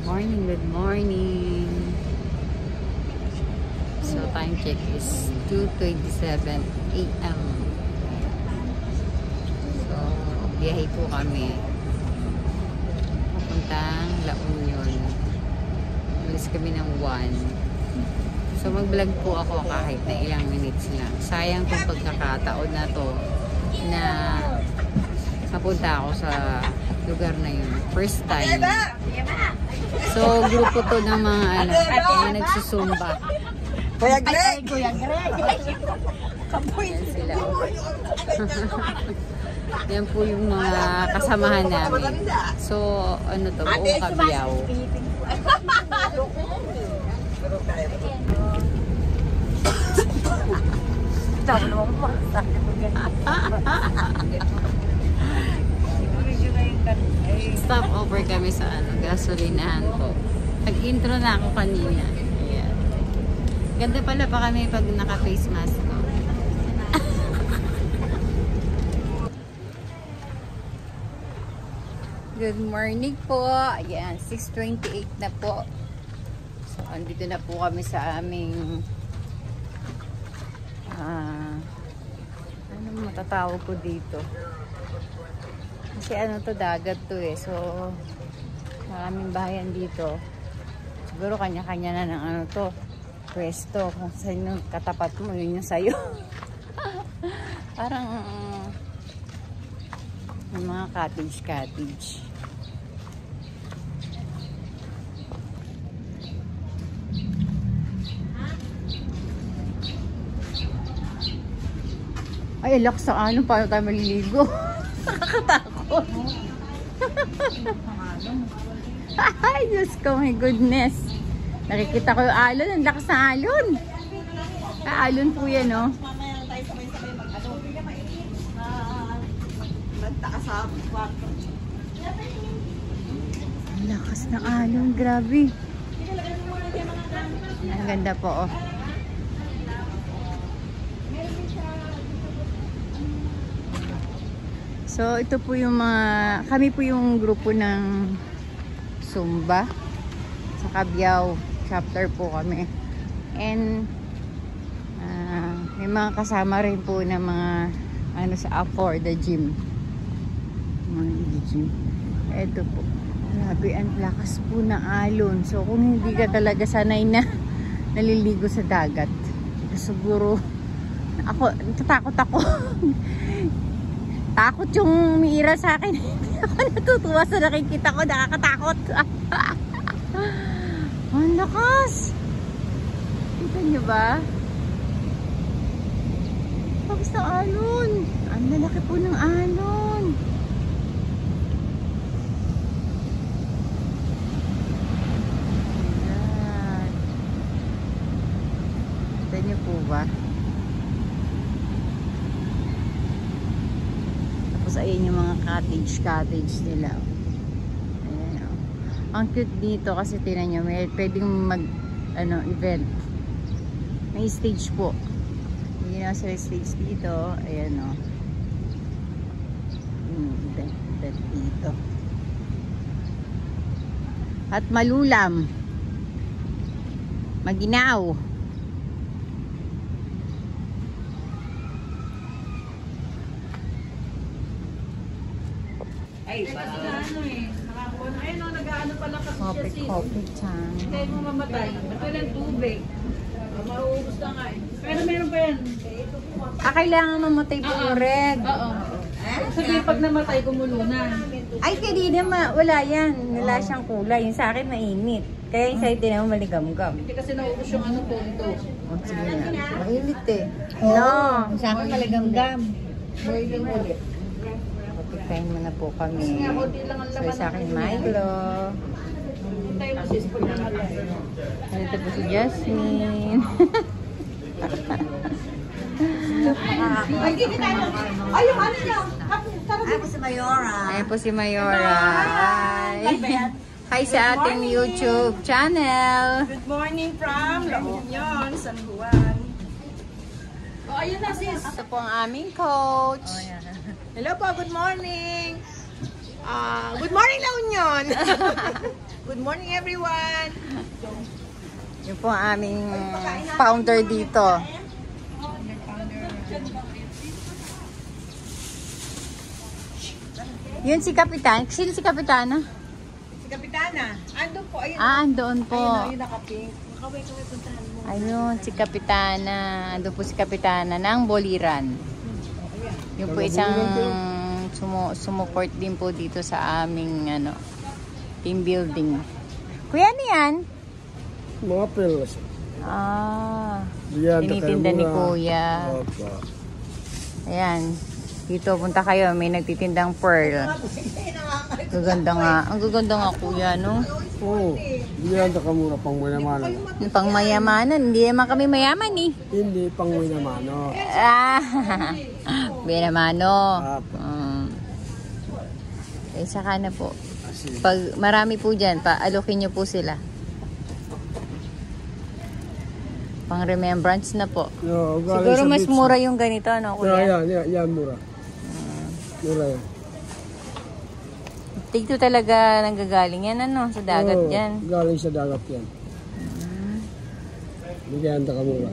Morning, good morning. So, time check is 2:27 AM. So, biyahe po kami. Papuntang La Union. Alis kami ng 1. So, mag-vlog po ako kahit na ilang minutes lang. Sayang kung pagkakataon na to na napunta ako sa lugar na yun. First time. So, grupo to ng mga mga nagsusumba. Kuya Greg! Kuya Greg! Yan sila. Yan po yung mga kasamahan namin. So, ano to? Buong Cabiao. Stop over kami sa gasolinahan po. Nag-intro na ako kanina. Ayan. Ganda pala pa kami pag naka-face mask ko. Good morning po. Ayan, 6:28 na po. So, andito na po kami sa aming ano matatawag ko dito? Kasi ano to, dagat to eh. So, maraming bahayan dito. Siguro kanya-kanya na ng ano to, pwesto. Kung saan yung katapat mo, yun yung sayo. Parang yung mga cottage. Ay, alak sa ano, paano tayo maliligo? Nakakatakot. Ay, Diyos ko, my goodness. Nakikita ko yung alon. Ang lakas ng alon. Alon po yan, no? Mamaya tayo sabay-sabay magtakas sa kwarto. Ang lakas ng alon, grabe. Ang ganda po, oh. So, ito po yung kami po yung grupo ng Zumba sa Cabiao chapter po kami. And may mga kasama rin po na mga ano sa for the gym. Ito po. Grabe, ang lakas po ng alon. So, kung hindi ka talaga sanay na naliligo sa dagat, siguro ako, natatakot ako. Takot yung umiira sa akin. Hindi ako natutuwa sa nakikita ko. Nakakatakot. Ang lakas. Kita nyo ba? Lakas ng alon. Ang lalaki po ng alon. Ayan. Kita nyo po ba? Ayan yung mga cottage nila. Ayan, oh. Ang cute dito kasi tinan nyo, may pwedeng mag event. May stage po. Hindi na sila stage dito. Ayan, oh. Event dito. At malulam. Maginaw. Ay, kasi ano eh. Nakakuha na. Ayun o, nag-ano pala kasi siya sis. Coffee chan. Hindi mo mamatay. Ito lang tubig. Mauubos na nga eh. Pero meron pa yan. Kailangan mamatay po yung red. Oo. Sabi pag namatay, kumulo na. Ay, kanina wala yan. Wala siyang kulay. Yung sa akin mainit. Kaya yung sa'yo din maligam-gam. Hindi kasi naubos yung ano punto. Oh, sige na. Mainit eh. No. Sa akin maligam-gam. Boiling ulit. Pagkain mo na po kami. Kasi nga, konti lang ang So, laman. sa akin Milo. Tayo mo sis pag namatay. Ito po si Jasmine. Ay, hindi tayo. Ay, yung ano niya. Ay po si Mayora. Ayan po si Mayora. Hi. Hi sa ating YouTube channel. Good morning from La Union, San Juan. Oh, ayun na sis. Ito po ang aming coach. Hello po, good morning. Good morning La Union. Good morning, everyone! Yun po ang aming founder dito. Yun si Kapitan. Sino si Kapitana? Si Kapitana, ando po. Ayun, Andoon po. ayun, yung naka-pink. Kaway, puntahan mo. Ayun, si Kapitana. Andun po si Kapitana ng Boliran. Yung po isang sumuport din po dito sa aming team building. Kuya, ano yan? Mga pills. Tinitinda ni Kuya. Opo. Ayan. Dito, punta kayo. May nagtitindang pearl. Gaganda nga. Ang gaganda nga, Kuya, no? Oo. Diyan ka mura pang mayamanan. Yung pang mayamanan. Hindi naman kami mayaman, eh. Hindi pang mayamano. Binamano. Apo. Eh, saka na po. Pag marami po dyan, paalokin nyo po sila. Pang remembrance na po. No, Siguro mas mura yung ganito, no, Kuya? Yan mura. Mura yan. Dito talaga nanggagaling yan, ano? Sa dagat Oo, yan. Galing sa dagat yan. Diyan ka mura.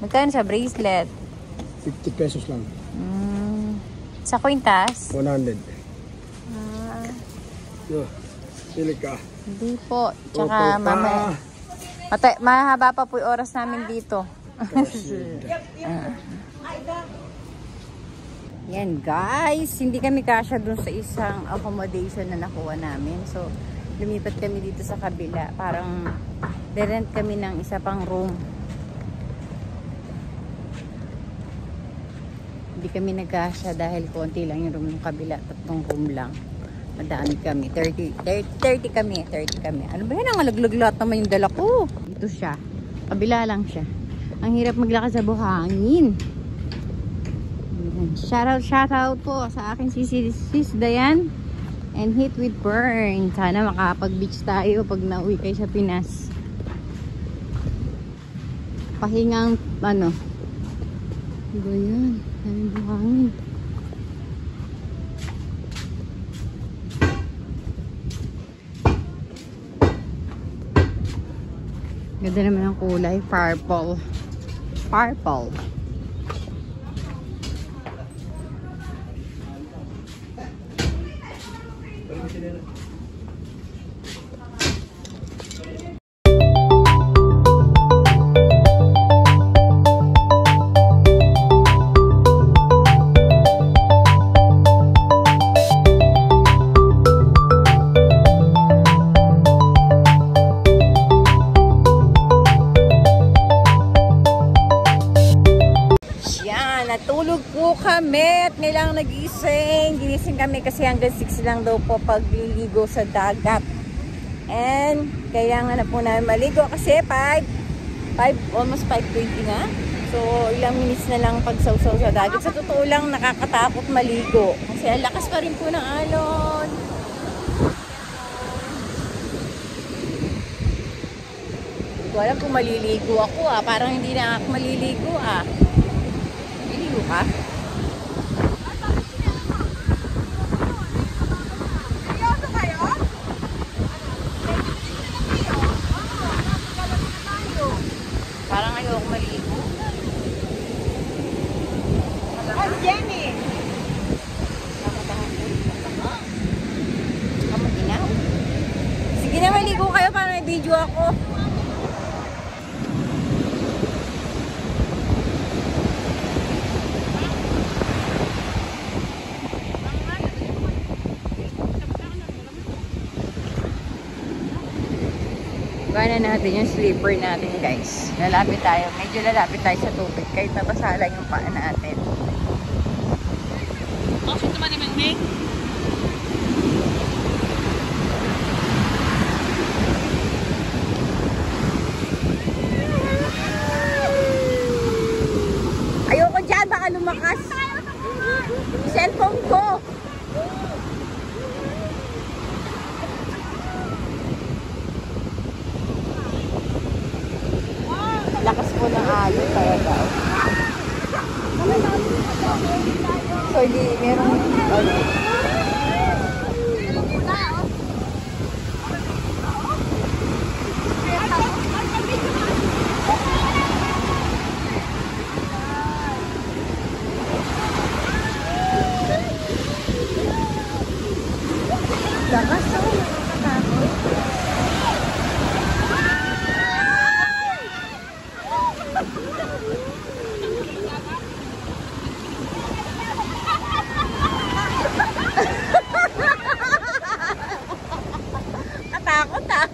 Magkano sa bracelet? 50 pesos lang. Sa kwintas? 100. Yo, pili ka. Hindi po. Tsaka mamaya. Mahaba pa po yung oras namin dito. Yan guys, hindi kami kasya dun sa isang accommodation na nakuha namin. So, lumipat kami dito sa kabila. Parang rent kami ng isa pang room. Hindi kami nagkasya dahil konti lang yung room ng kabila. 3 room lang. Madami kami. 30 kami. Ano ba yan? Ang alaglag lahat naman yung dala ko. Ito siya. Kabila lang siya. Ang hirap maglakad sa buhangin. Shout out po sa akin si Sis Dayan and Hit with Burn. Sana makapag-beach tayo pag nauwi kayo sa Pinas. Pahingang ano. Diba yan? Daming buhangin. Ganda naman ang kulay. Purple. Purple. Natulog po kami at nilang nagising. Ginising kami kasi hanggang 6 lang daw po pagliligo sa dagat. And kaya nga na po namin maligo kasi almost 5:20 na. So ilang minutes na lang pagsawsaw sa dagat. Sa totoo lang nakakatakot maligo kasi ang lakas pa rin po ng alon. Hindi ko alam kung maliligo ako Parang hindi na ako maliligo Maliligo ka? Parang ayoko maligo. Jenny! Kamaginaw. Sige na, maligo kayo para may video ako. Gana natin yung slipper natin guys. Medyo lalapit tayo sa tubig kahit nabasala yung paa natin. Bakit naman ni Mingming? Ayoko dyan, baka lumakas. Cellphone ko. Lakas po ng alon talaga. So, hindi, meron Lakas ako, nakakatakot. Katakot ah.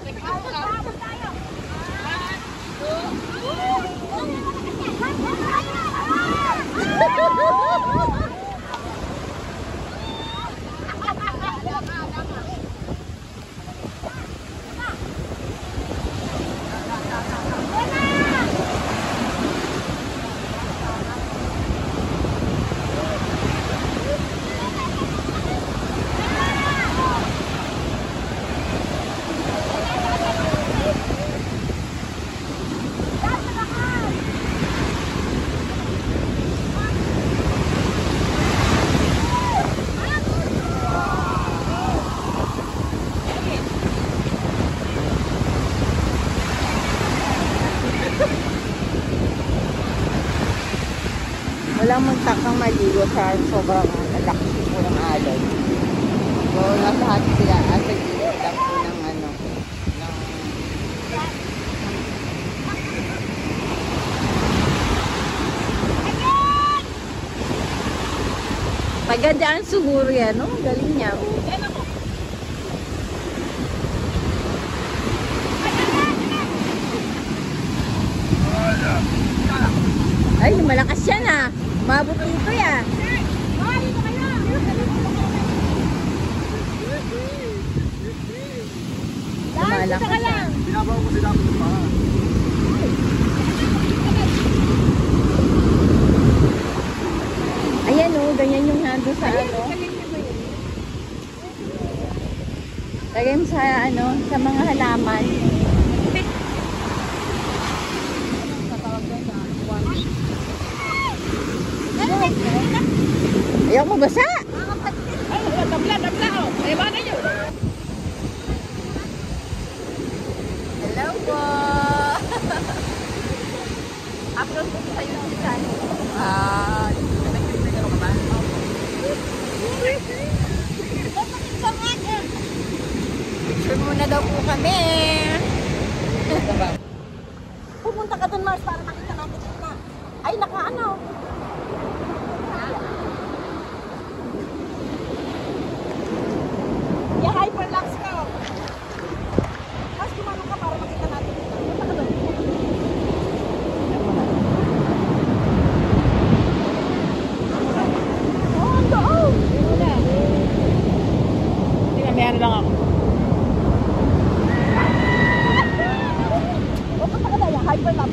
Walang magtakang maligo sa sobrang lakas po ng alon. So, nasa hati sila at nag-iit lang po ng ano. Pagandaan siguro yan, no? Galing niya. Ay, malakas yan ah. Mabot dito yan. Malakas yan. Binabaw ko sila ng mga. Ayan o, ganyan yung nando sa ano. Lagay mo sa ano, sa mga halaman. Ayaw mo basa? Tabla, oh. Ay, ba na yun? Hello po! Upload ko sa YouTube channel. Nag-video ka ba? Picture muna daw po kami. Pumunta ka dun, Mars, para makita natin na. Ay, naka-ano? Hyperlux ka. Mas kumano ka para makita natin ito. Punta ka doon. Oh, ang doon! Tinamayan lang ako. O, punta ka daya. Hyperlux.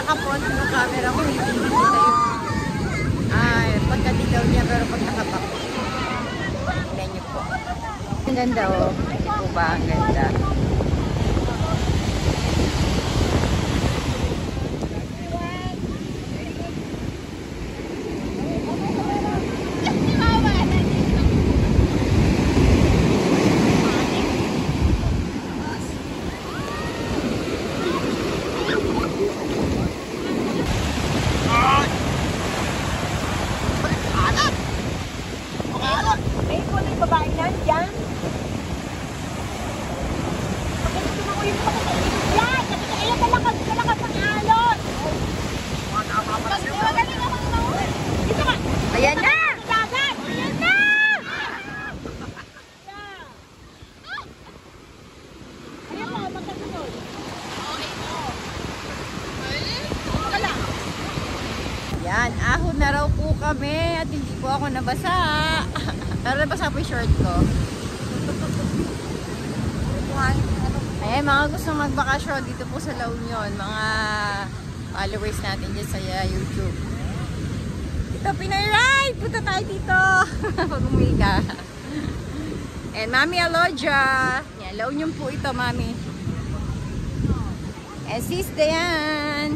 nakapoint yung camera ko, hindi kita yung pagkadilaw niya, pero pag nakapak. Tignan niyo po. Ang ganda oh. Hindi po ba ang ganda? Ayan na! Ayan na! Yan, ahon na raw po kami at hindi po ako nabasa. Pero nabasa po yung short ko. Ayan, mga gusto magbakasyon dito po sa La Union, mga followers natin dyan sa YouTube. Ito, Pinoy Ride! Punta tayo dito! Pag umuwi ka. And Mami Aloja. Yan, La Union po ito, Mami. And Sis Dayan.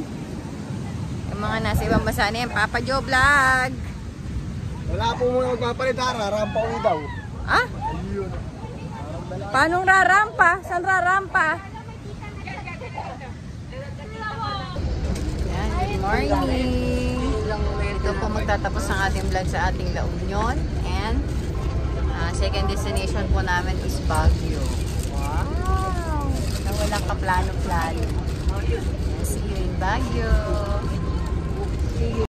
Yung mga nasa ibang basa na yan, Papa Joe Vlog. Wala po mga magpapalit ha, rarampa uwi daw. Ah? Paanong rarampa? Saan rarampa? Yan, good morning. Ito po magtatapos ang ating vlog sa ating La Union. And second destination po namin is Baguio. Wow! Na walang kaplano-plano. See you in Baguio. See you.